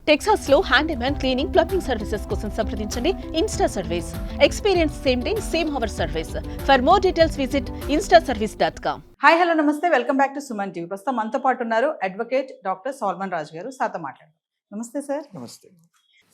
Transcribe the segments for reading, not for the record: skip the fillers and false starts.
Texas లో handyman cleaning plumbing services కోసం సంప్రదించండి Insta service. Experience same day same hour service. For more details visit instaservice.com. Hi hello నమస్తే, welcome back to Suman TV. ప్రస్తుతం మనతో పాటు ఉన్నారు అడ్వకేట్ డాక్టర్ సాల్మన్ రాజు గారు. సార్తో మాట్లాడదాం. నమస్తే సార్. నమస్తే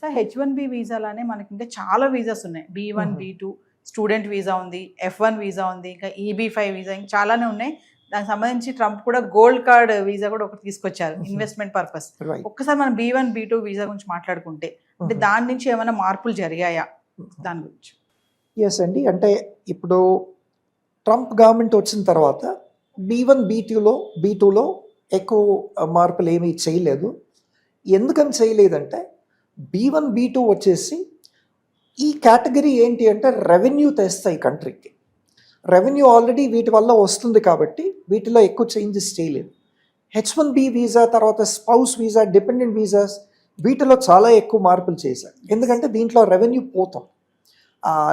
సార్, H1B వీసాలానే మనకి ఇంకా చాలా వీసాస్ ఉన్నాయి. B1 B2 స్టూడెంట్ వీసా ఉంది, F1 వీసా ఉంది, ఇంకా EB5 వీసా, ఇంకా చాలానే ఉన్నాయి. దానికి సంబంధించి ట్రంప్ కూడా గోల్డ్ కార్డ్ వీసా కూడా ఒకటి తీసుకొచ్చారు ఇన్వెస్ట్మెంట్ పర్పస్. ఒక్కసారి మనం B1 B2 వీసా గురించి మాట్లాడుకుంటే, అంటే దాని నుంచి ఏమైనా మార్పులు జరిగాయా దాని గురించి? ఎస్ అండి, అంటే ఇప్పుడు ట్రంప్ గవర్నమెంట్ వచ్చిన తర్వాత B1 B2లో ఎక్కువ మార్పులు ఏమీ చేయలేదు. ఎందుకని చేయలేదంటే B1 B2 వచ్చేసి ఈ కేటగిరీ ఏంటి అంటే రెవెన్యూ తెస్తాయి కంట్రీకి. రెవెన్యూ ఆల్రెడీ వీటి వల్ల వస్తుంది కాబట్టి వీటిలో ఎక్కువ చేంజెస్ చేయలేదు. H1B వీసా, తర్వాత స్పౌస్ వీసా, డిపెండెంట్ వీసాస్, వీటిలో చాలా ఎక్కువ మార్పులు చేశారు. ఎందుకంటే దీంట్లో రెవెన్యూ పోతాం,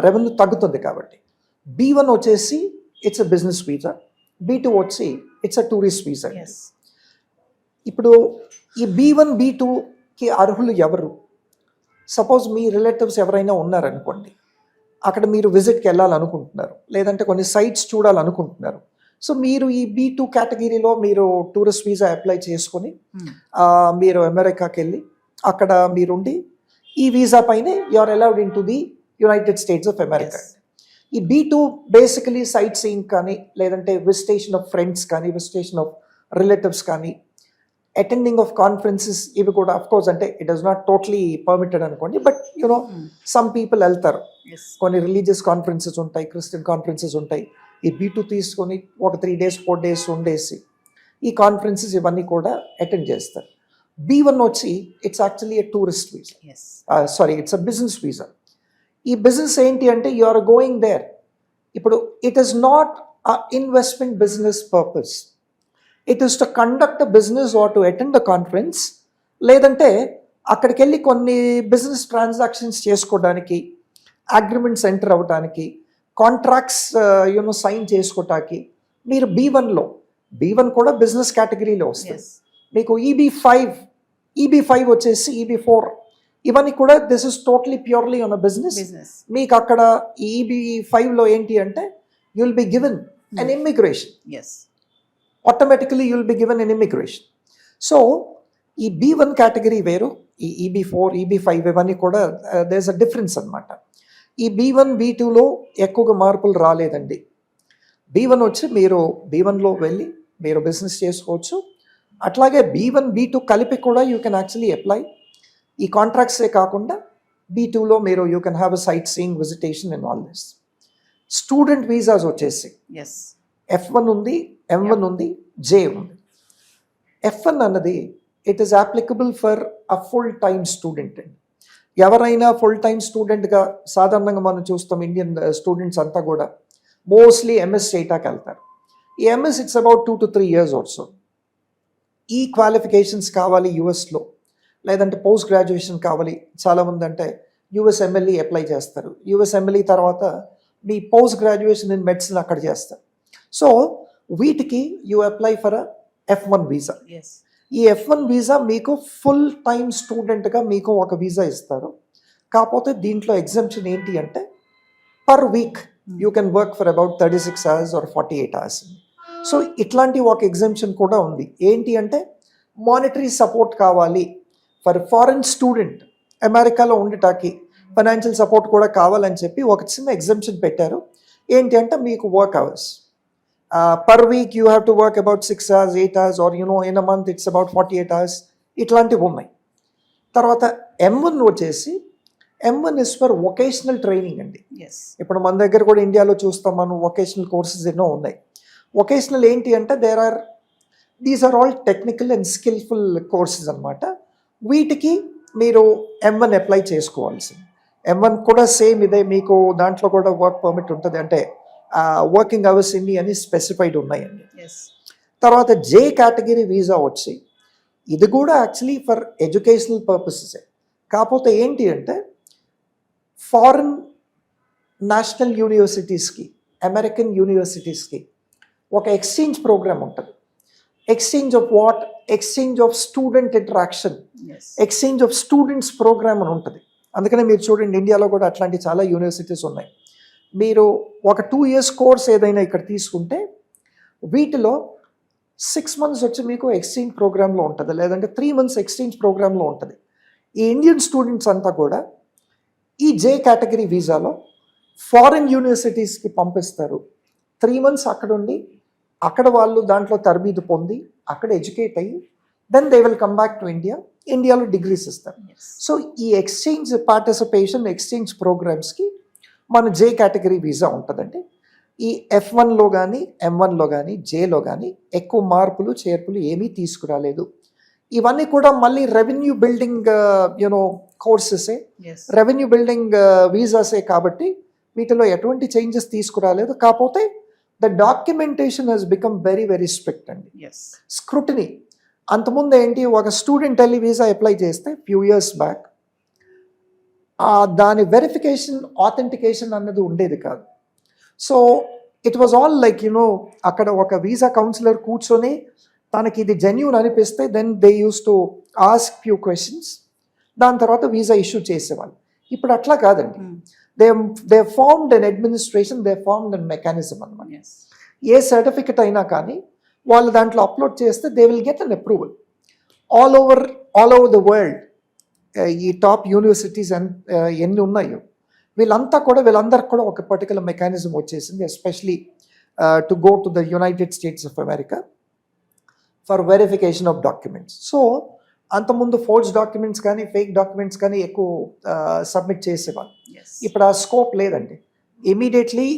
రెవెన్యూ తగ్గుతుంది కాబట్టి. B1 వచ్చేసి it's a business visa, B2 వచ్చి ఇట్స్ అ టూరిస్ట్ వీసా. ఇప్పుడు ఈ B1 B2కి అర్హులు ఎవరు? సపోజ్ మీ రిలేటివ్స్ ఎవరైనా ఉన్నారనుకోండి, అక్కడ మీరు విజిట్కి వెళ్ళాలనుకుంటున్నారు, లేదంటే కొన్ని సైట్స్ చూడాలనుకుంటున్నారు. సో మీరు ఈ B2 కేటగిరీలో మీరు టూరిస్ట్ వీసా అప్లై చేసుకొని మీరు అమెరికాకి వెళ్ళి అక్కడ మీరుండి ఈ వీసా పైనే you are allowed into the United States of America. ఈ B2 బేసికలీ సైట్ సీయింగ్ కానీ, లేదంటే విజిటేషన్ ఆఫ్ ఫ్రెండ్స్ కానీ, విజిటేషన్ ఆఫ్ రిలేటివ్స్ కానీ, అటెండింగ్ ఆఫ్ కాన్ఫరెన్సెస్, ఇవి కూడా అఫ్ కోర్స్ అంటే it is not totally permitted అనుకోండి, బట్ యునో సమ్ పీపుల్ వెళ్తారు. కొన్ని రిలీజియస్ కాన్ఫరెన్సెస్ ఉంటాయి, క్రిస్టియన్ కాన్ఫరెన్సెస్ ఉంటాయి. ఈ B2 తీసుకొని ఒక 3 days 4 days ఉండేసి ఈ కాన్ఫరెన్సెస్ ఇవన్నీ కూడా అటెండ్ చేస్తారు. B1 వచ్చి it's actually a tourist visa, sorry it's a business visa. ఈ బిజినెస్ ఏంటి అంటే యు ఆర్ గోయింగ్ దేర్. ఇప్పుడు it is not a investment business purpose, it is to conduct a business are to attend the conference, లేదంటే అక్కడికి వెళ్ళి కొన్ని business transactions చేసుకోవడానికి, agreements enter అవ్వడానికి, కాంట్రాక్ట్స్ సైన్ చేసుకోవటానికి మీరు B1 కూడా బిజినెస్ కేటగిరీలో వస్తుంది. మీకు EB5 వచ్చేసి EB4, ఇవన్నీ కూడా this is totally purely on a business. మీకు అక్కడ EB5లో ఏంటి అంటే you will be given an immigration, automatically you will be given an immigration. So ఈ B1 కేటగిరీ వేరు, ఈ EB4 EB5 ఇవన్నీ కూడా దేర్ ఇస్ అ డిఫరెన్స్ అనమాట. ఈ B1 B2లో ఎక్కువగా మార్పులు రాలేదండి. B1 వచ్చి మీరు B1లో వెళ్ళి మీరు బిజినెస్ చేసుకోవచ్చు. అట్లాగే B1 B2 కలిపి కూడా యూ కెన్ యాక్చువల్లీ అప్లై. ఈ కాంట్రాక్ట్సే కాకుండా B2లో మీరు you can have a sight seeing, visitation and all this. Student visas వచ్చేసి F1 ఉంది, M1 ఉంది, J ఉంది. F1 అన్నది it is applicable for a full time student అండి. ఎవరైనా ఫుల్ టైమ్ స్టూడెంట్గా సాధారణంగా మనం చూస్తాం, ఇండియన్ స్టూడెంట్స్ అంతా కూడా మోస్ట్లీ MS చేయటానికి వెళ్తారు. ఈ MS it's about 2 to 3 years also. ఈ క్వాలిఫికేషన్స్ కావాలి యూఎస్లో, లేదంటే పోస్ట్ గ్రాడ్యుయేషన్ కావాలి. చాలామంది అంటే USMLE అప్లై చేస్తారు. USMLE తర్వాత మీ పోస్ట్ గ్రాడ్యుయేషన్ ఇన్ మెడిసిన్ అక్కడ చేస్తారు. సో వీటికి you apply for F1 visa. ఈ F1 వీసా మీకు ఫుల్ టైమ్ స్టూడెంట్గా మీకు ఒక వీసా ఇస్తారు. కాకపోతే దీంట్లో ఎగ్జంప్షన్ ఏంటి అంటే per week you can work for about 36 hours or 48 hours. So ఇట్లాంటి ఒక ఎగ్జంప్షన్ కూడా ఉంది. ఏంటి అంటే మానిటరీ సపోర్ట్ కావాలి ఫర్ ఫారెన్ స్టూడెంట్, అమెరికాలో ఉండటానికి ఫైనాన్షియల్ సపోర్ట్ కూడా కావాలని చెప్పి ఒక చిన్న ఎగ్జంప్షన్ పెట్టారు. ఏంటి అంటే మీకు work hours per week you have to work about 6 hours 8 hours, or in a month it's about 48 hours. ఇట్లాంటివి ఉన్నాయి. తర్వాత M1 వచ్చేసి M1 is for vocational training అండి. ఇప్పుడు మన దగ్గర కూడా ఇండియాలో చూస్తాం మనం, వొకేషనల్ కోర్సెస్ ఎన్నో ఉన్నాయి. వొకేషనల్ ఏంటి అంటే these are all technical and skillful courses అనమాట. వీటికి మీరు M1 అప్లై చేసుకోవాల్సింది. M1 కూడా సేమ్ ఇదే, మీకు దాంట్లో కూడా వర్క్ పర్మిట్ ఉంటుంది, అంటే వర్కింగ్ అవర్స్ ఇన్ని అని స్పెసిఫైడ్ ఉన్నాయండి. తర్వాత J కేటగిరీ వీసా వచ్చి ఇది కూడా యాక్చువల్లీ ఫర్ ఎడ్యుకేషనల్ పర్పసెస్. కాకపోతే ఏంటి అంటే ఫారిన్ నేషనల్ యూనివర్సిటీస్కి, అమెరికన్ యూనివర్సిటీస్కి ఒక ఎక్స్చేంజ్ ప్రోగ్రామ్ ఉంటుంది. Exchange of what, exchange of student interaction, as exchange of students program అని ఉంటుంది. అందుకనే మీరు చూడండి ఇండియాలో కూడా అట్లాంటి చాలా యూనివర్సిటీస్ ఉన్నాయి. మీరు ఒక 2 years కోర్స్ ఏదైనా ఇక్కడ తీసుకుంటే వీటిలో 6 months వచ్చి మీకు ఎక్స్చేంజ్ ప్రోగ్రాంలో ఉంటుంది, లేదంటే 3 months ఎక్స్చేంజ్ ప్రోగ్రాంలో ఉంటుంది. ఈ ఇండియన్ స్టూడెంట్స్ అంతా కూడా ఈ జే కేటగిరీ వీసాలో ఫారిన్ యూనివర్సిటీస్కి పంపిస్తారు. 3 months అక్కడ ఉండి అక్కడ వాళ్ళు దాంట్లో తరబీదు పొంది అక్కడ ఎడ్యుకేట్ అయ్యి then they will come back to India, ఇండియాలో డిగ్రీస్ ఇస్తారు. సో ఈ ఎక్స్చేంజ్ పార్టిసిపేషన్, ఎక్స్చేంజ్ ప్రోగ్రామ్స్కి మన జే కేటగిరీ వీసా ఉంటుందండి. ఈ F1లో కానీ M1లో కానీ జేలో కానీ ఎక్కువ మార్పులు చేర్పులు ఏమీ తీసుకురాలేదు. ఇవన్నీ కూడా మళ్ళీ రెవెన్యూ బిల్డింగ్ కోర్సెసే, ఎస్ రెవెన్యూ బిల్డింగ్ వీసాసే కాబట్టి వీటిలో ఎటువంటి చేంజెస్ తీసుకురాలేదు. కాకపోతే the documentation has become very very strict అండి. ఎస్ స్క్రూటినీ అంతకుముందు ఏంటి, ఒక స్టూడెంట్ వెళ్ళి వీసా అప్లై చేస్తే ఫ్యూ ఇయర్స్ బ్యాక్ దాని వెరిఫికేషన్, ఆథెంటికేషన్ అన్నది ఉండేది కాదు. So it was all like అక్కడ ఒక వీసా కౌన్సిలర్ కూర్చొని తనకి ఇది జెన్యూన్ అనిపిస్తే then they use to ask few questions, దాని తర్వాత వీసా ఇష్యూ చేసేవాళ్ళు. ఇప్పుడు అట్లా కాదండి. They formed an administration, they formed an mechanism అనమాట. ఎస్ ఏ సర్టిఫికెట్ అయినా కానీ వాళ్ళు దాంట్లో అప్లోడ్ చేస్తే they will get an approval all over the world. ఈ టాప్ యూనివర్సిటీస్ ఎన్ని ఉన్నాయో వీళ్ళందరికి కూడా ఒక పర్టికులర్ మెకానిజం వచ్చేసింది, especially to go to the United States of America for verification of documents. So అంతకుముందు ఫోర్జ్ డాక్యుమెంట్స్ కానీ ఫేక్ డాక్యుమెంట్స్ కానీ ఎక్కువ సబ్మిట్ చేసేవాళ్ళు. ఎస్ ఇప్పుడు ఆ స్కోప్ లేదండి. Immediately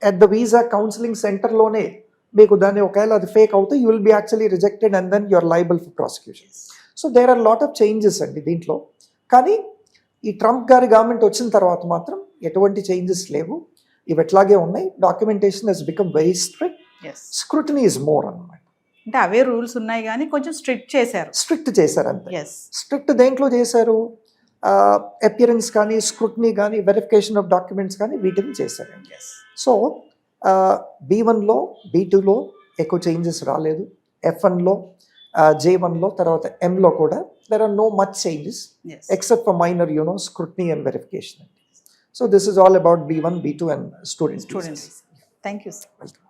at the visa counselling సెంటర్లోనే మీకు దాన్ని ఒకవేళ అది ఫేక్ అవుతే you will be actually rejected and then you're liable for prosecution. So there are lot of changes అండి దీంట్లో. కానీ ఈ ట్రంప్ గారి గవర్నమెంట్ వచ్చిన తర్వాత మాత్రం ఎటువంటి చేంజెస్ లేవు, ఇవి ఎట్లాగే ఉన్నాయి. Documentation has become very strict, as scrutiny is more అన్నమాట. అంటే అవే రూల్స్ ఉన్నాయి కానీ కొంచెం స్ట్రిక్ట్ చేశారు. స్ట్రిక్ట్ చేశారు అంతే. ఎస్ స్ట్రిక్ట్ దేంట్లో చేశారు, అపియరెన్స్ కానీ స్క్రూటినీ కానీ వెరిఫికేషన్ ఆఫ్ డాక్యుమెంట్స్ కానీ వీటిని చేశారండి. ఎస్ సో B1లో B2లో ఎక్కువ చేంజెస్ రాలేదు. F1లో J1లో తర్వాత Mలో కూడా there are no much changes yes except for minor scrutiny and verification. So this is all about B1, B2 and student visas. Students. Thank you sir. Welcome.